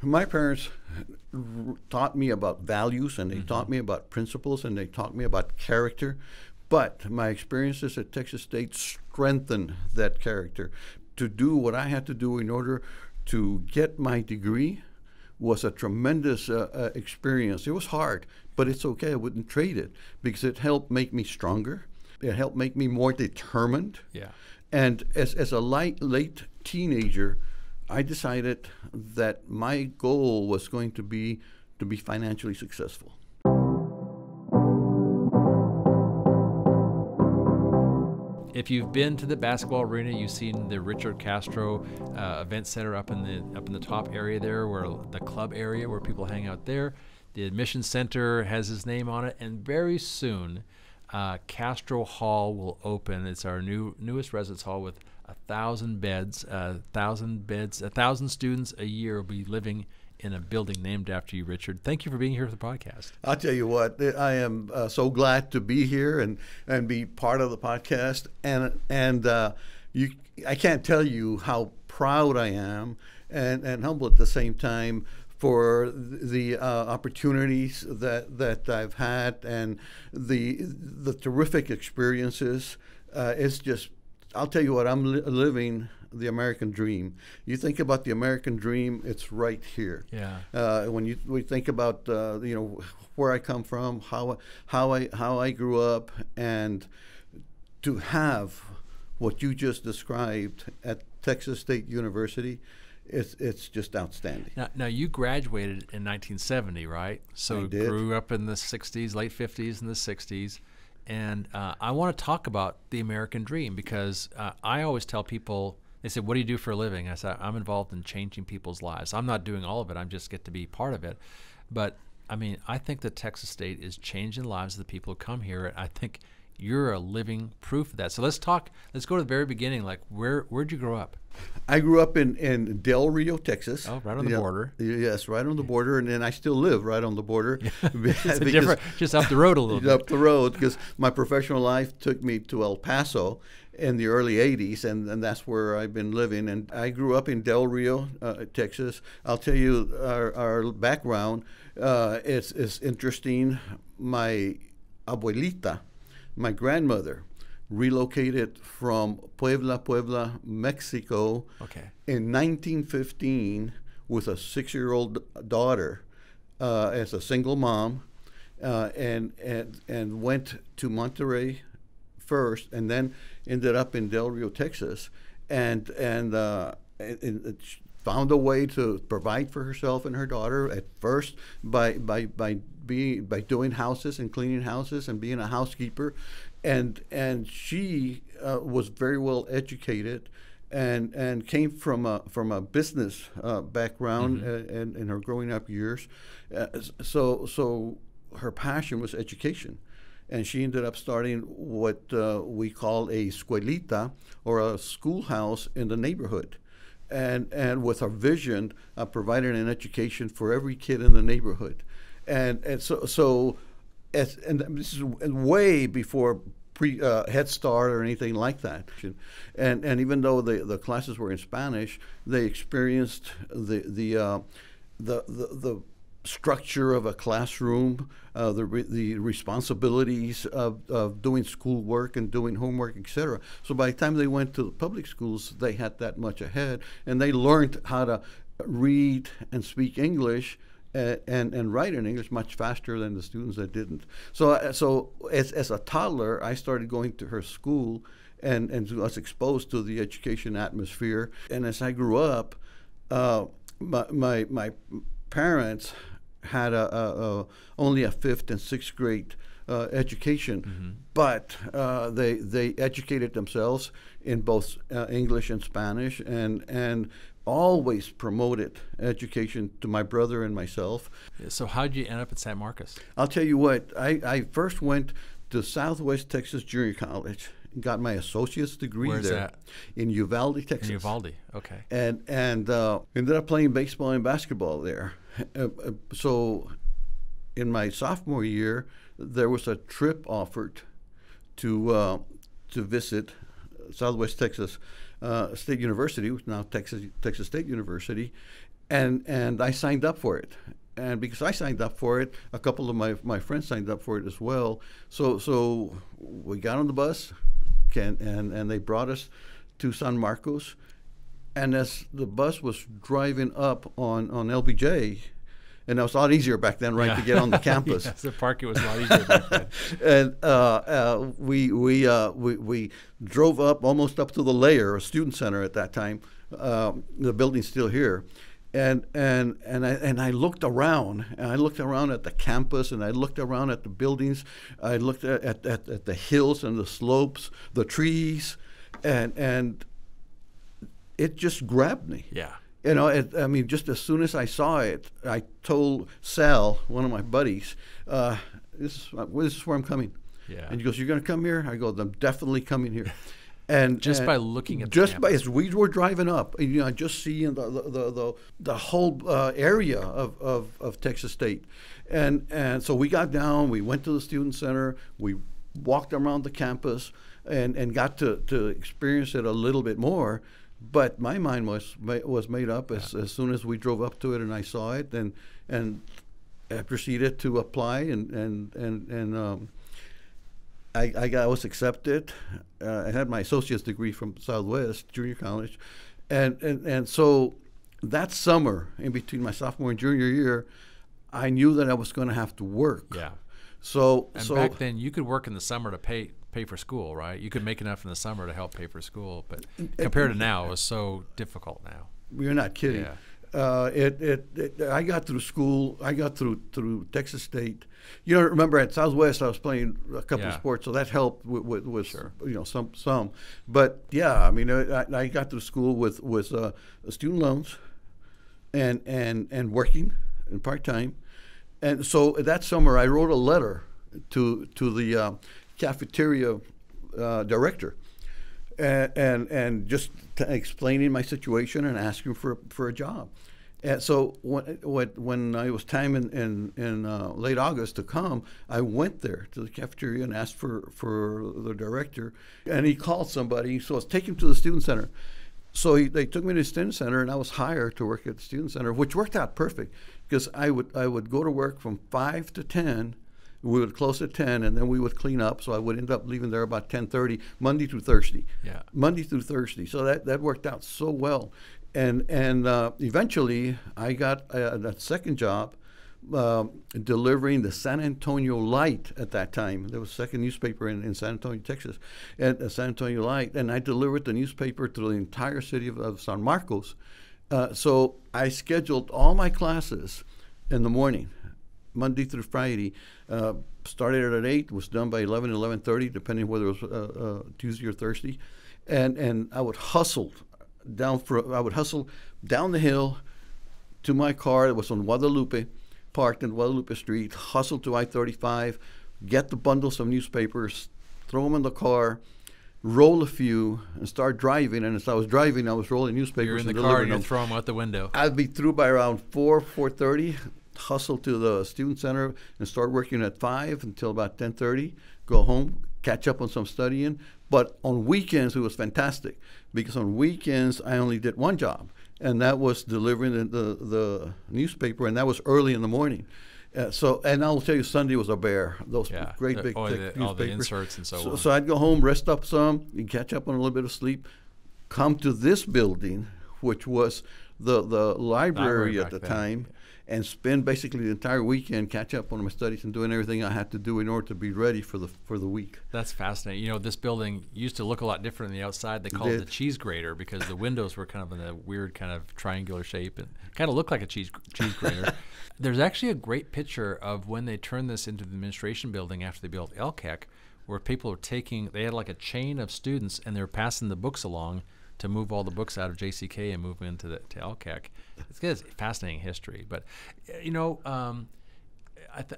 My parents taught me about values, and they taught me about principles, and they taught me about character. But my experiences at Texas State strengthened that character. To do what I had to do in order to get my degree was a tremendous experience. It was hard, but it's okay. I wouldn't trade it because it helped make me stronger. It helped make me more determined. Yeah. And as a late teenager, I decided that my goal was going to be financially successful. If you've been to the basketball arena, you've seen the Richard Castro event center up in the top area there, where the club area where people hang out there. The admission center has his name on it, and very soon, Castro Hall will open. It's our newest residence hall with 1,000 beds. 1,000 students a year will be living in a building named after you, Richard. Thank you for being here for the podcast. I'll tell you what, I am so glad to be here and be part of the podcast. And I can't tell you how proud I am and humble at the same time for the opportunities that I've had and the terrific experiences. It's just, I'll tell you what, I'm living the American dream. You think about the American dream, it's right here. Yeah. When we think about where I come from, how I grew up, and to have what you just described at Texas State University, it's just outstanding. Now you graduated in 1970, right? So I did. Grew up in the 60s, late 50s and the 60s. And I want to talk about the American dream because I always tell people, they say, what do you do for a living? I said, I'm involved in changing people's lives. I'm not doing all of it. I just get to be part of it. But, I mean, I think that Texas State is changing the lives of the people who come here. I think you're a living proof of that. So let's go to the very beginning. Like, where'd you grow up? I grew up in Del Rio, Texas. Oh, right on the border. Yes, right on the border, and then I still live right on the border. It's different, just up the road a little bit. Up the road, because my professional life took me to El Paso in the early 80s, and that's where I've been living. And I grew up in Del Rio, Texas. I'll tell you our background. It's interesting. My abuelita, my grandmother, relocated from Puebla, Mexico, in 1915 with a 6-year-old daughter as a single mom, and went to Monterrey first, and then ended up in Del Rio, Texas, and found a way to provide for herself and her daughter at first by doing houses and cleaning houses and being a housekeeper, and she was very well educated and came from a business background in her growing up years, so her passion was education. And she ended up starting what we call a escuelita, or a schoolhouse in the neighborhood. And with our vision of providing an education for every kid in the neighborhood. And this is way before Head Start or anything like that. And even though the classes were in Spanish, they experienced the structure of a classroom, the responsibilities of doing schoolwork and doing homework, etc. So by the time they went to the public schools, they had that much ahead, and they learned how to read and speak English and write in English much faster than the students that didn't. So as a toddler, I started going to her school and was exposed to the education atmosphere. And as I grew up, my parents had only a 5th and 6th grade education, but they educated themselves in both English and Spanish, and always promoted education to my brother and myself. So how did you end up at San Marcos? I'll tell you what, I first went to Southwest Texas Junior College, got my associate's degree. Where's there. That? In Uvalde, Texas. In Uvalde, okay. And ended up playing baseball and basketball there. So in my sophomore year, there was a trip offered to visit Southwest Texas State University, which is now Texas State University, and I signed up for it. And because I signed up for it, a couple of my friends signed up for it as well. So we got on the bus, and they brought us to San Marcos. And as the bus was driving up on LBJ, and it was a lot easier back then, right, to get on the campus. Yes, the parking was a lot easier back then. And we drove up almost up to the Layer, a student center at that time. The building's still here. And I looked around, and I looked around at the campus, and I looked around at the buildings. I looked at the hills and the slopes, the trees, and it just grabbed me. Yeah. You know, I mean, just as soon as I saw it, I told Sal, one of my buddies, this is where I'm coming. Yeah. And he goes, "You're going to come here?" I go, "I'm definitely coming here." And just by looking at just the by campus. as we were driving up, you know, just seeing the whole area of Texas State, and so we got down, we went to the student center, we walked around the campus, and got to experience it a little bit more. But my mind was made up as soon as we drove up to it and I saw it, and I proceeded to apply, and I was accepted. I had my associate's degree from Southwest Junior College, and so that summer in between my sophomore and junior year, I knew that I was going to have to work. Yeah. So back then you could work in the summer to pay for school, right? You could make enough in the summer to help pay for school, but compared to now, it was so difficult now. You're not kidding. Yeah. I got through school. I got through Texas State. You know, remember at Southwest I was playing a couple of sports, so that helped with Sure. you know some. But yeah, I mean, I got through school with student loans, and working and part time, and so that summer I wrote a letter to the cafeteria director. And just explaining my situation and asking for a job. And so when I was time in late August to come, I went there to the cafeteria and asked for the director, and he called somebody. So I was taken to the student center. So they took me to the student center, and I was hired to work at the student center, which worked out perfect because I would go to work from 5 to 10. We would close at 10, and then we would clean up. So I would end up leaving there about 10:30, Monday through Thursday. Yeah. Monday through Thursday. So that worked out so well. And eventually, I got a second job delivering the San Antonio Light at that time. There was a second newspaper in San Antonio, Texas, and the San Antonio Light. And I delivered the newspaper to the entire city of San Marcos. So I scheduled all my classes in the morning, Monday through Friday. Started at 8, was done by 11, 11:30, depending whether it was Tuesday or Thursday. And I would hustle down the hill to my car that was on Guadalupe, parked in Guadalupe Street, hustle to I-35, get the bundles of newspapers, throw them in the car, roll a few, and start driving. And as I was driving, I was rolling newspapers. You're in the and car and delivering you're them. throwing them out the window. I'd be through by around 4:30. Hustle to the student center and start working at 5 until about 10:30. Go home, catch up on some studying. But on weekends, it was fantastic because on weekends, I only did one job, and that was delivering the newspaper, and that was early in the morning. And I'll tell you, Sunday was a bear. Those great big thick newspapers. All the inserts and so on. So I'd go home, rest up some, and catch up on a little bit of sleep, come to this building, which was the library at the time, and spend basically the entire weekend catch up on my studies and doing everything I had to do in order to be ready for the week. That's fascinating. You know, this building used to look a lot different on the outside. They called it the cheese grater because the windows were kind of in a weird kind of triangular shape and kind of looked like a cheese grater. There's actually a great picture of when they turned this into the administration building after they built LCAC, where people were they had like a chain of students and they were passing the books along to move all the books out of JCK and move into to LCAC. It's fascinating history. But, you know,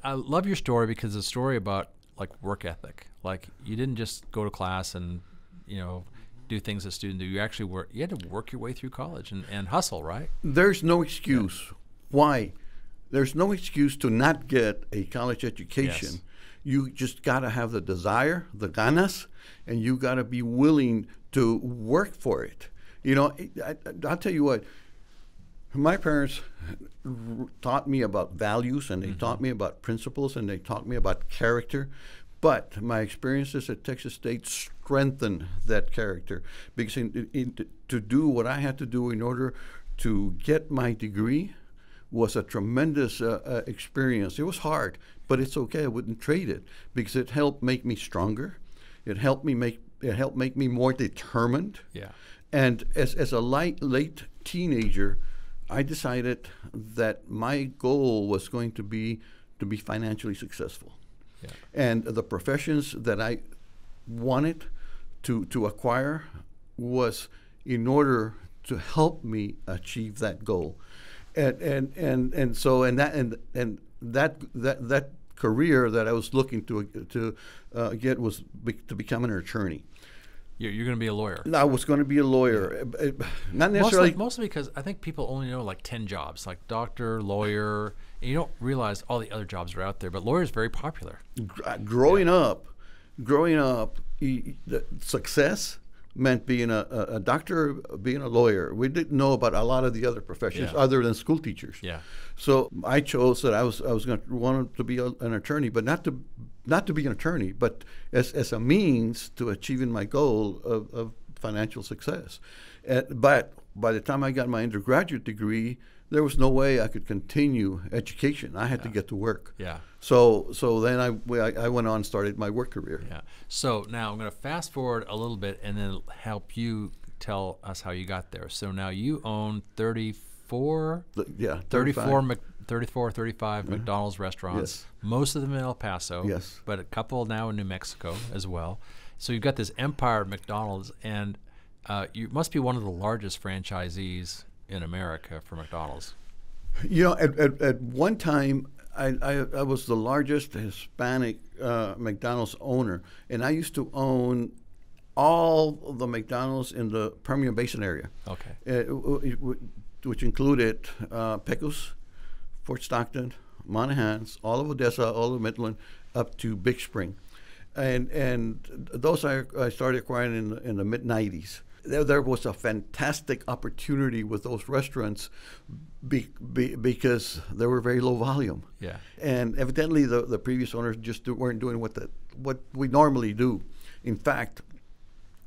I love your story because it's a story about, like, work ethic. Like, you didn't just go to class and, you know, do things a student do. You actually you had to work your way through college and hustle, right? There's no excuse. Yeah. Why? There's no excuse to not get a college education. Yes. You just got to have the desire, the ganas, and you got to be willing to work for it. You know, I'll tell you what, My parents taught me about values, and they taught me about principles, and they taught me about character. But my experiences at Texas State strengthened that character, because to do what I had to do in order to get my degree was a tremendous experience. It was hard, but it's okay. I wouldn't trade it, because it helped make me stronger. It helped make me more determined. Yeah. And as a late teenager, I decided that my goal was going to be financially successful. Yeah. And the professions that I wanted to acquire was in order to help me achieve that goal. And so that career that I was looking to get was to become an attorney. You're going to be a lawyer. I was going to be a lawyer, not necessarily. Mostly because I think people only know like 10 jobs, like doctor, lawyer, and you don't realize all the other jobs are out there. But lawyer is very popular. Growing up, success meant being a doctor, being a lawyer. We didn't know about a lot of the other professions other than school teachers. Yeah. So I chose that I was going to want to be an attorney, but not to be an attorney, but as a means to achieving my goal of financial success. But by the time I got my undergraduate degree, there was no way I could continue education. I had to get to work. Yeah. So then I went on and started my work career. Yeah. So now I'm going to fast forward a little bit and then help you tell us how you got there. So now you own 34 or 35 McDonald's restaurants, Yes. most of them in El Paso, Yes. but a couple now in New Mexico as well. So you've got this empire of McDonald's, and you must be one of the largest franchisees in America for McDonald's. You know, at one time, I was the largest Hispanic McDonald's owner, and I used to own all of the McDonald's in the Permian Basin area. Okay. Which included Pecos, Fort Stockton, Monahans, all of Odessa, all of Midland, up to Big Spring. And those I started acquiring in the mid-'90s. There was a fantastic opportunity with those restaurants because they were very low volume. Yeah. And evidently the previous owners just weren't doing what we normally do. In fact,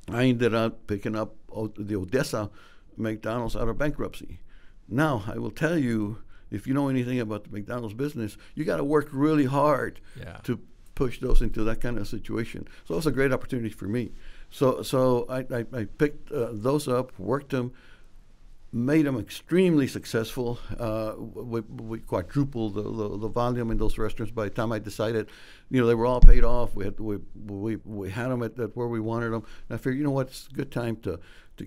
I ended up picking up the Odessa McDonald's out of bankruptcy. Now, I will tell you, if you know anything about the McDonald's business, you got to work really hard to push those into that kind of situation. So it was a great opportunity for me. So I picked those up, worked them, made them extremely successful. We quadrupled the volume in those restaurants by the time I decided, they were all paid off. We had them at where we wanted them. And I figured, it's a good time to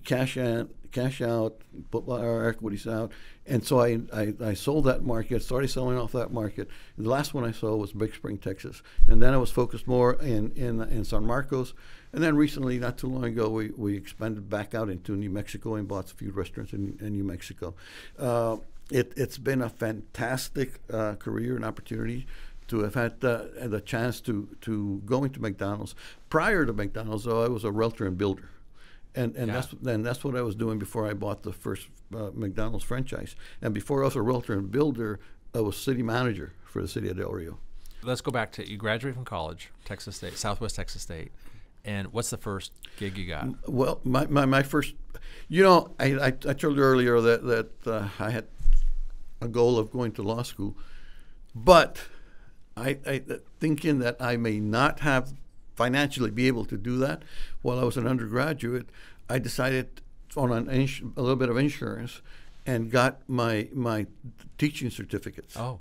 cash out, put our equities out. And so I sold that market, started selling off that market. And the last one I sold was Big Spring, Texas. And then I was focused more in San Marcos. And then recently, not too long ago, we expanded back out into New Mexico and bought a few restaurants in New Mexico. It's been a fantastic career and opportunity to have had the chance to go into McDonald's. Prior to McDonald's, though, I was a realtor and builder. And that's what I was doing before I bought the first McDonald's franchise. And before I was a realtor and builder, I was city manager for the city of Del Rio. Let's go back to, you graduated from college, Texas State, Southwest Texas State. And what's the first gig you got? Well, my first, I told you earlier that I had a goal of going to law school, but I thinking that I may not have financially be able to do that while I was an undergraduate, I decided on a little bit of insurance and got my teaching certificates. Oh.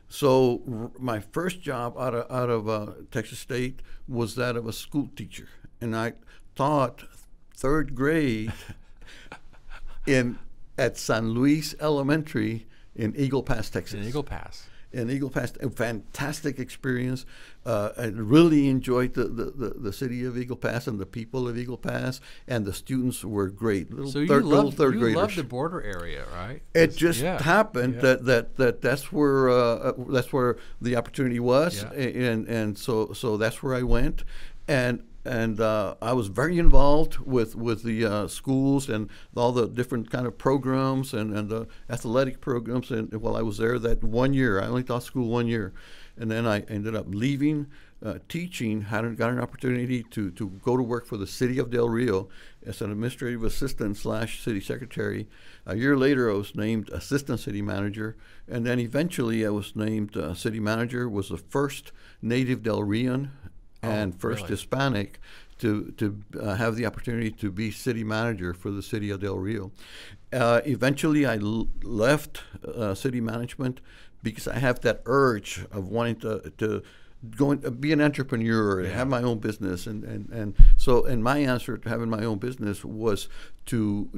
So my first job out of Texas State was that of a school teacher, and I taught third grade at San Luis Elementary in Eagle Pass, Texas. In Eagle Pass. A fantastic experience. I really enjoyed the city of Eagle Pass and the people of Eagle Pass, and the students were great. You loved the border area, right? It just happened that's where the opportunity was, and so that's where I went. And I was very involved with the schools and all the different kind of programs and the athletic programs. And while I was there, that 1 year, I only taught school 1 year, and then I ended up leaving teaching. Got an opportunity to go to work for the city of Del Rio as an administrative assistant / city secretary. A year later, I was named assistant city manager, and then eventually I was named city manager. Was the first native Del Rian and first really? Hispanic to have the opportunity to be city manager for the city of Del Rio. Eventually, I left city management because I have that urge of wanting to go and be an entrepreneur, have my own business, and my answer to having my own business was to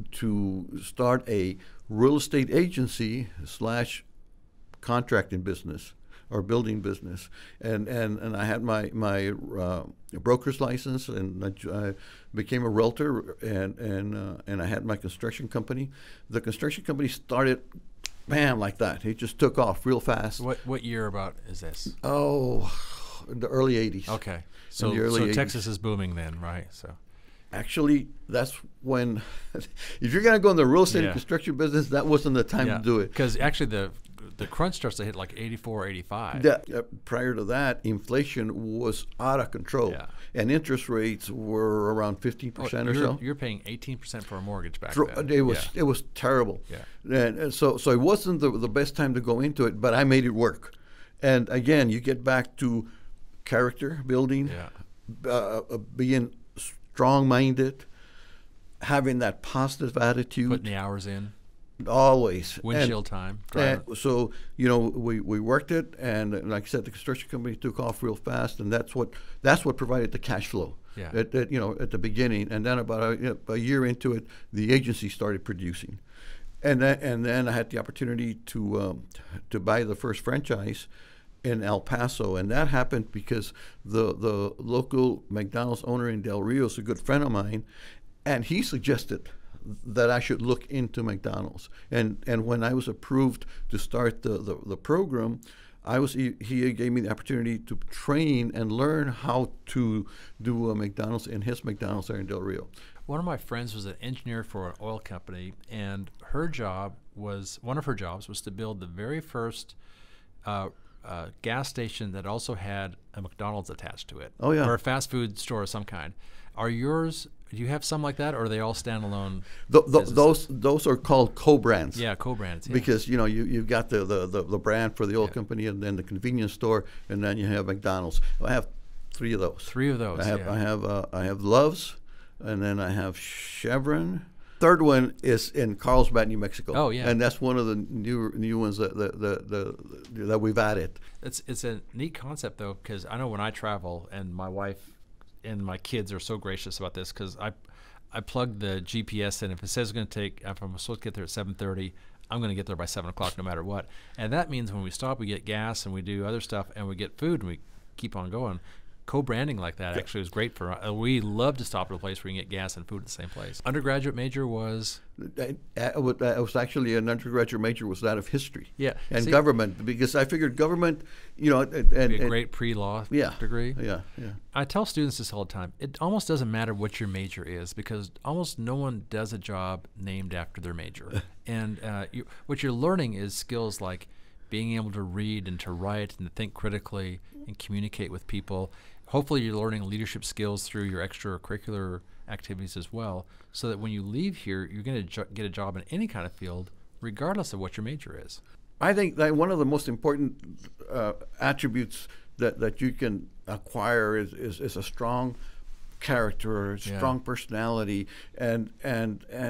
start a real estate agency / contracting business or building business, and I had my broker's license, and I became a realtor, and I had my construction company. The construction company started, bam, like that. It just took off real fast. What year about is this? Oh, in the early 80s. Okay, so In the early 80s. Texas is booming then, right? So Actually, that's when, if you're going to go in the real estate and Yeah. construction business, that wasn't the time to do it. because actually the crunch starts to hit like 84, 85. Prior to that, inflation was out of control, Yeah. and interest rates were around 15% or so. You're paying 18% for a mortgage back Dro- then. It was terrible. Yeah. And so it wasn't the best time to go into it, but I made it work. And again, you get back to character building, being strong-minded, having that positive attitude, Putting the hours in, always. windshield time. driving. So we worked it, and like I said, the construction company took off real fast, and that's what provided the cash flow. Yeah. At the beginning, and then about a year into it, the agency started producing, and then I had the opportunity to buy the first franchise in El Paso, and that happened because the local McDonald's owner in Del Rio is a good friend of mine, and he suggested that I should look into McDonald's. And when I was approved to start the program, he gave me the opportunity to train and learn how to do a McDonald's in his McDonald's there in Del Rio. One of my friends was an engineer for an oil company, and one of her jobs was to build the very first gas station that also had a McDonald's attached to it. Oh, yeah. Or a fast food store of some kind. Do you have some like that, or are they all standalone? Those are called co-brands. Yeah, co-brands. Yeah. Because you've got the brand for the oil company, and then the convenience store, and then you have McDonald's. I have 3 of those. 3 of those. I have Love's, and then I have Chevron. Third one is in Carlsbad, New Mexico. Oh, yeah. And that's one of the new ones that we've added. It's a neat concept though, because I know when I travel, and my wife and my kids are so gracious about this, because I plug the GPS in. If it says it's going to take, if I'm supposed to get there at 7:30, I'm going to get there by 7 o'clock no matter what. And that means when we stop, we get gas and we do other stuff, and we get food, and we keep on going. Co-branding like that actually is great for us. We love to stop at a place where you can get gas and food at the same place. Undergraduate major was? I was actually an undergraduate major was that of history. Yeah. And See, government, because I figured government, be a great pre-law degree. Yeah. I tell students this all the time. It almost doesn't matter what your major is, because almost no one does a job named after their major. And what you're learning is skills like being able to read and to write and to think critically and communicate with people. Hopefully you're learning leadership skills through your extracurricular activities as well, so that when you leave here, you're going to get a job in any kind of field, regardless of what your major is. I think that one of the most important attributes that you can acquire is a strong character, a strong personality, and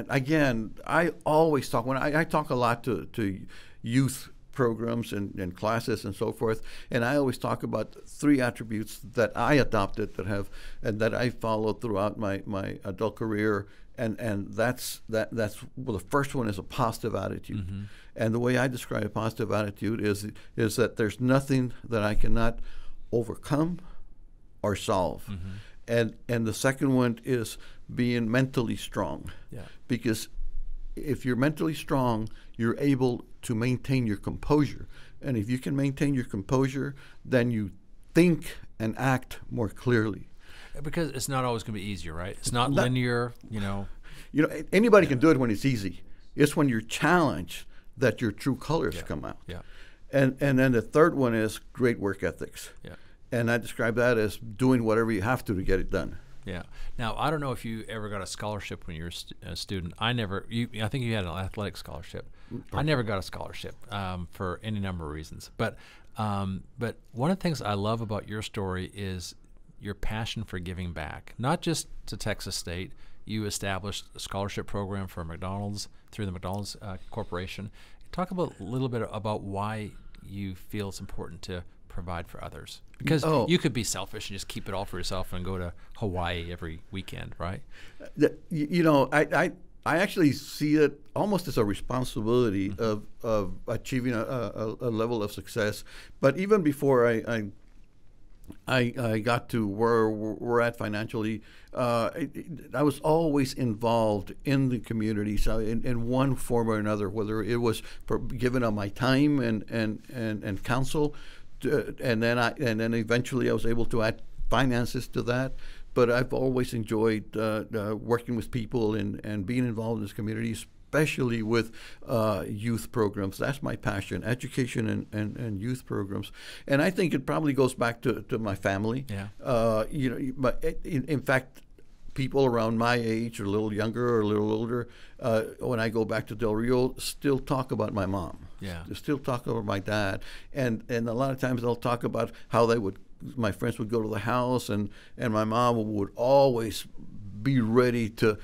again, I always talk when I talk a lot to youth programs and classes and so forth, and I always talk about 3 attributes that I adopted that I followed throughout my adult career, and that's well, the first one is a positive attitude. Mm-hmm. And the way I describe a positive attitude is that there's nothing that I cannot overcome or solve. Mm-hmm. And the second one is being mentally strong. Yeah. Because if you're mentally strong, you're able to maintain your composure. And if you can maintain your composure, then you think and act more clearly. Because it's not always going to be easier, right? It's not Not- linear, you know. Anybody can do it when it's easy. It's when you're challenged that your true colors come out. Yeah. And then the third one is great work ethics. Yeah. And I describe that as doing whatever you have to get it done. Yeah. Now, I don't know if you ever got a scholarship when you were a student. I never. I think you had an athletic scholarship. I never got a scholarship for any number of reasons. But one of the things I love about your story is your passion for giving back, not just to Texas State. You established a scholarship program for McDonald's through the McDonald's Corporation. Talk a little bit about why you feel it's important to provide for others. Because you could be selfish and just keep it all for yourself and go to Hawaii every weekend, right? I actually see it almost as a responsibility of achieving a level of success. But even before I got to where we're at financially, I was always involved in the community, so in one form or another, whether it was giving up my time and counsel, and then eventually I was able to add finances to that. But I've always enjoyed working with people and being involved in this community, especially with youth programs. That's my passion, education and youth programs. And I think it probably goes back to my family. Yeah. But in fact, people around my age, or a little younger or a little older, when I go back to Del Rio, still talk about my mom. Yeah. They still talk about my dad. And a lot of times they'll talk about how my friends would go to the house, and my mom would always be ready to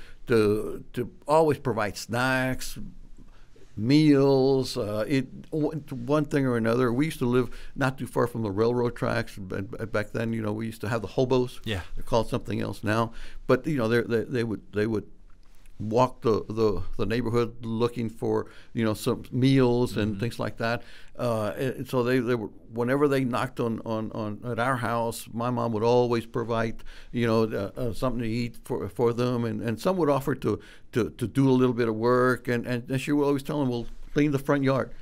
always provide snacks, meals, one thing or another. We used to live not too far from the railroad tracks. Back then, we used to have the hobos. Yeah. They're called something else now. But they would walk the neighborhood looking for some meals and things like that. And so they were, whenever they knocked on at our house, my mom would always provide something to eat for them, and some would offer to do a little bit of work, and she would always tell them, "Well, clean the front yard."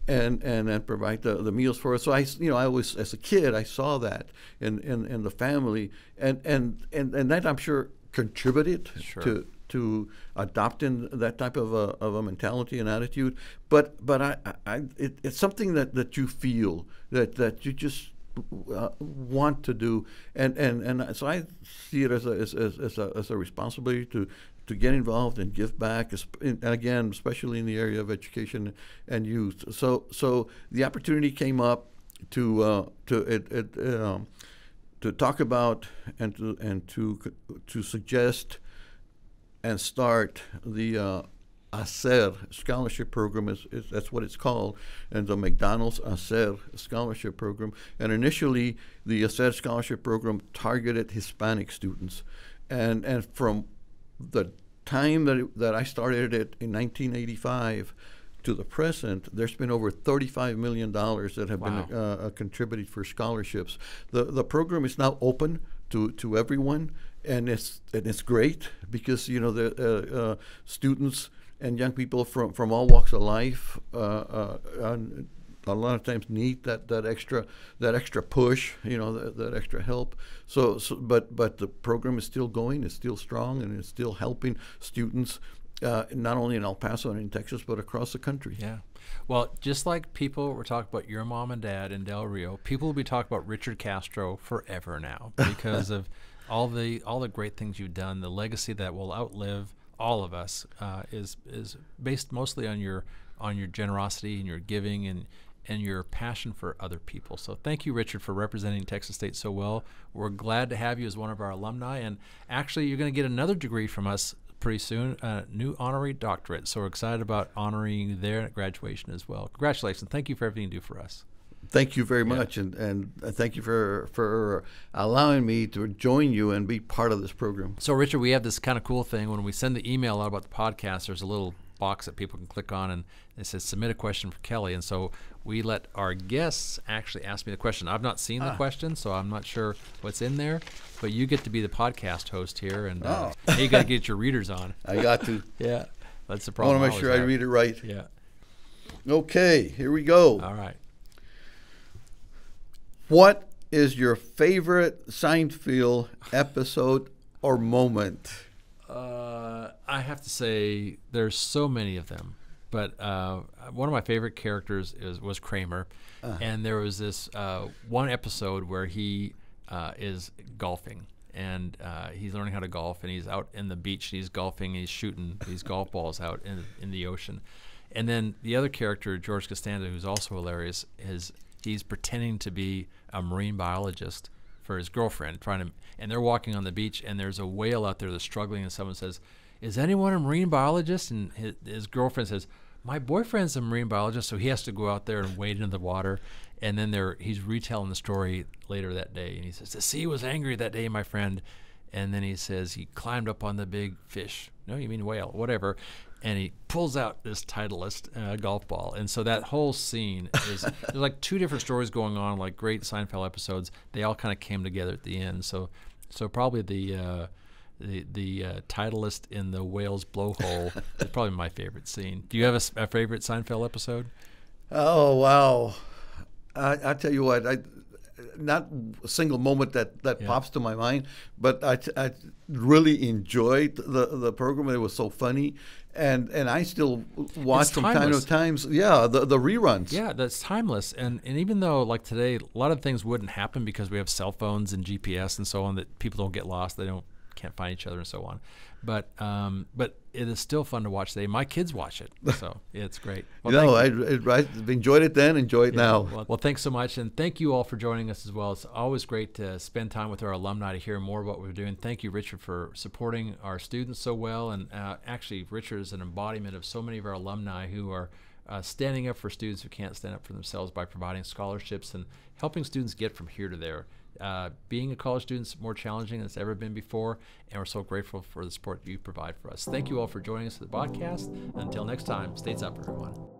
And then provide the meals for us. So I always, as a kid, I saw that in the family, and that, I'm sure, contributed to adopting that type of a mentality and attitude. But it's something that you feel that you just want to do, and so I see it as a responsibility to get involved and give back, and again, especially in the area of education and youth. So the opportunity came up to talk about and to suggest and start the ASER scholarship program. That's what it's called, and the McDonald's ASER scholarship program. And initially, the ASER scholarship program targeted Hispanic students, and from the time that I started it in 1985 to the present, there's been over $35 million that have been contributed for scholarships. The program is now open to everyone, and it's great because the students and young people from all walks of life a lot of times need that extra push, that extra help. So but the program is still going, it's still strong, and it's still helping students not only in El Paso and in Texas, but across the country. Yeah. Well, just like people were talking about your mom and dad in Del Rio, people will be talking about Richard Castro forever now because of all the great things you've done. The legacy that will outlive all of us is based mostly on your generosity and your giving and your passion for other people. So thank you, Richard, for representing Texas State so well. We're glad to have you as one of our alumni, and actually you're going to get another degree from us pretty soon, a new honorary doctorate. So we're excited about honoring you there at graduation as well. Congratulations. Thank you for everything you do for us. Thank you very much, and thank you for allowing me to join you and be part of this program. So, Richard, we have this kind of cool thing. When we send the email out about the podcast, there's a little box that people can click on, and it says submit a question for Kelly. And so we let our guests actually ask me the question. I've not seen the question, so I'm not sure what's in there, but you get to be the podcast host here, and you got to get your readers on. I got to. Yeah, that's the problem. I want to make sure I read it right. Yeah. Okay, here we go. All right. What is your favorite Seinfeld episode or moment? I have to say there's so many of them, but one of my favorite characters was Kramer, and there was this one episode where he is golfing, and he's learning how to golf, and he's out in the beach, and he's golfing, and he's shooting these golf balls out in the ocean. And then the other character, George Costanza, who's also hilarious, he's pretending to be a marine biologist for his girlfriend, and they're walking on the beach, and there's a whale out there that's struggling, and someone says, "Is anyone a marine biologist?" And his girlfriend says, "My boyfriend's a marine biologist," so he has to go out there and wade into the water. And then he's retelling the story later that day, and he says, "The sea was angry that day, my friend." And then he says he climbed up on the big fish. No, you mean whale, whatever. And he pulls out this Titleist golf ball. And so that whole scene there's like two different stories going on, like great Seinfeld episodes. They all kind of came together at the end. So probably the Titleist in the whale's blowhole is probably my favorite scene. Do you have a favorite Seinfeld episode? Oh, wow. I tell you what, not a single moment that pops to my mind, but I really enjoyed the program. It was so funny, and I still watch from time to time. Yeah, the reruns. Yeah, that's timeless. And even though like today, a lot of things wouldn't happen because we have cell phones and GPS and so on, that people don't get lost. They can't find each other and so on. But it is still fun to watch today. My kids watch it, so it's great. Well, I enjoyed it then, enjoy it now. Well, thanks so much, and thank you all for joining us as well. It's always great to spend time with our alumni to hear more about what we're doing. Thank you, Richard, for supporting our students so well, and actually, Richard is an embodiment of so many of our alumni who are standing up for students who can't stand up for themselves by providing scholarships and helping students get from here to there. Being a college student is more challenging than it's ever been before, and we're so grateful for the support you provide for us. Thank you all for joining us at the podcast. Until next time, stay up, everyone.